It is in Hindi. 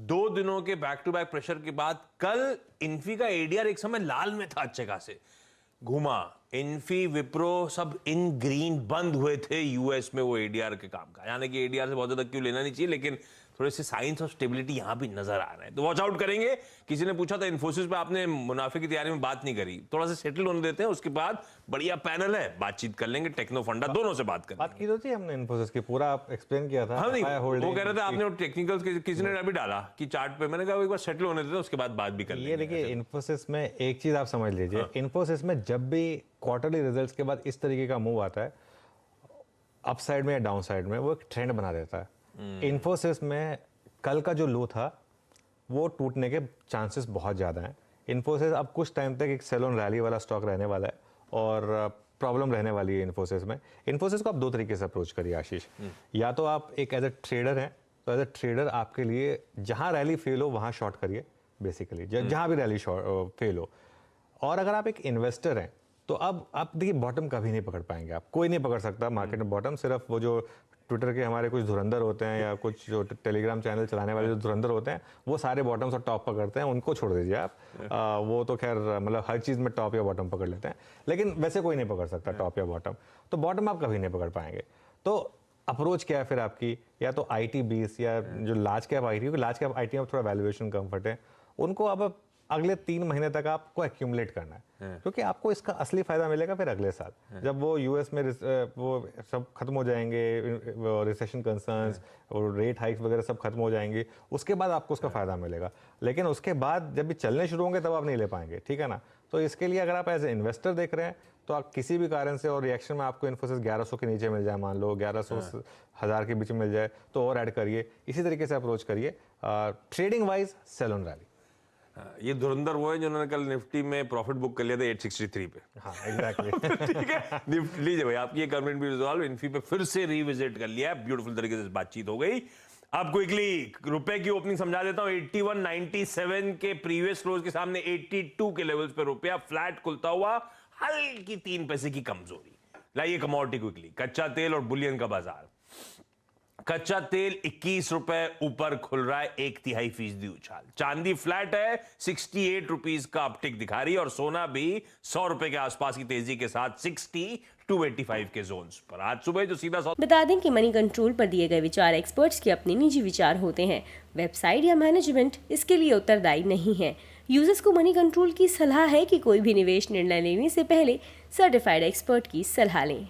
2 दिनों के बैक टू बैक प्रेशर के बाद कल इन्फी का एडीआर एक समय लाल में था, अच्छे खासे घुमा। इन्फी, विप्रो सब इन ग्रीन बंद हुए थे यूएस में वो एडीआर के काम का। यानी कि एडीआर से बहुत ज्यादा क्यों लेना नहीं चाहिए, लेकिन थोड़े से साइंस ऑफ स्टेबिलिटी यहां भी नजर आ रहे हैं, तो वॉच आउट करेंगे। किसी ने पूछा था इन्फोसिस पे आपने मुनाफे की तैयारी में बात नहीं करी, थोड़ा सा सेटल होने देते हैं, उसके बाद बढ़िया पैनल है, बातचीत कर लेंगे। टेक्नो फंडा दोनों से बात की तो थी हमने इन्फोसिस की, पूरा एक्सप्लेन किया था। हाँ नहीं, वो कह रहे थे आपने टेक्निकल किसी ने अभी डाला कि चार्ट पे, मैंने कहा एक बार सेटल होने देते हैं, उसके बाद बात भी कर लेंगे। ये देखिए इन्फोसिस में एक चीज आप समझ लीजिए, इन्फोसिस में जब भी क्वार्टरली रिजल्ट्स के बाद इस तरीके का मूव आता है अप साइड में या डाउन साइड में, वो एक ट्रेंड बना देता है। इन्फोसिस में कल का जो लो था वो टूटने के चांसेस बहुत ज़्यादा हैं। इन्फोसिस अब कुछ टाइम तक एक सेल ऑन रैली वाला स्टॉक रहने वाला है और प्रॉब्लम रहने वाली है इन्फोसिस में। इन्फोसिस को आप दो तरीके से अप्रोच करिए आशीष। या तो आप एक एज ए ट्रेडर हैं, तो एज ए ट्रेडर आपके लिए जहाँ रैली फेल हो वहाँ शॉर्ट करिए बेसिकली, जहाँ भी रैली फेल हो। और अगर आप एक इन्वेस्टर हैं तो अब आप देखिए बॉटम कभी नहीं पकड़ पाएंगे, आप कोई नहीं पकड़ सकता मार्केट में बॉटम। सिर्फ वो जो ट्विटर के हमारे कुछ धुरंधर होते हैं या कुछ जो टेलीग्राम चैनल चलाने वाले जो धुरंधर होते हैं, वो सारे बॉटम्स और टॉप पकड़ते हैं, उनको छोड़ दीजिए आप। वो तो खैर मतलब हर चीज़ में टॉप या बॉटम पकड़ लेते हैं, लेकिन वैसे कोई नहीं पकड़ सकता टॉप या बॉटम। तो बॉटम आप कभी नहीं पकड़ पाएंगे। तो अप्रोच क्या है फिर आपकी, या तो IT20 या जो लार्ज कैप IT, क्योंकि लार्ज कैप IT में थोड़ा वैल्यूएशन कम्फर्ट है, उनको अब अगले 3 महीने तक आपको एक्यूमुलेट करना है, क्योंकि आपको इसका असली फायदा मिलेगा फिर अगले साल, जब वो यूएस में वो सब खत्म हो जाएंगे, रिसेशन कंसर्न्स और रेट हाइक्स वगैरह सब खत्म हो जाएंगे, उसके बाद आपको उसका फायदा मिलेगा। लेकिन उसके बाद जब भी चलने शुरू होंगे तब आप नहीं ले पाएंगे, ठीक है ना। तो इसके लिए अगर आप एज ए इन्वेस्टर देख रहे हैं तो आप किसी भी कारण से और रिएक्शन में आपको इन्फोसिस 1100 के नीचे मिल जाए, मान लो 1100 1000 के बीच में मिल जाए, तो और ऐड करिए। इसी तरीके से अप्रोच करिए। Trading wise sell on rally. ये धुरंधर वो है जिन्होंने कल निफ्टी में प्रॉफिट बुक कर लिया था 863 पे। हाँ एग्जैक्टली ठीक है, निफ्टी लीजिए भाई, आपकी ये कमेंट भी रिजॉल्व, इन्फी पे फिर से रिविजिट कर लिया है, ब्यूटीफुल तरीके से बातचीत हो गई। अब क्विकली रुपए की ओपनिंग समझा देता हूं। 81.97 के प्रीवियस क्लोज के सामने 82 के लेवल्स पे रुपया फ्लैट खुलता हुआ, हल्की 3 पैसे की कमजोरी। लाइए कमोडिटी क्विकली, कच्चा तेल और बुलियन का बाजार। कच्चा तेल 21 रुपए ऊपर खुल रहा है, 1/3% उछाल। चांदी फ्लैट है, 68 रुपीज का अपटिक दिखा रही है, और सोना भी 100 रुपए के आसपास की तेजी के साथ 60 to 85 के जोन्स पर। आज सुबह जो सीधा बता दें कि मनी कंट्रोल पर दिए गए विचार एक्सपर्ट्स के अपने निजी विचार होते हैं। वेबसाइट या मैनेजमेंट इसके लिए उत्तरदायी नहीं है। यूजर्स को मनी कंट्रोल की सलाह है कि कोई भी निवेश निर्णय लेने से पहले सर्टिफाइड एक्सपर्ट की सलाह लें।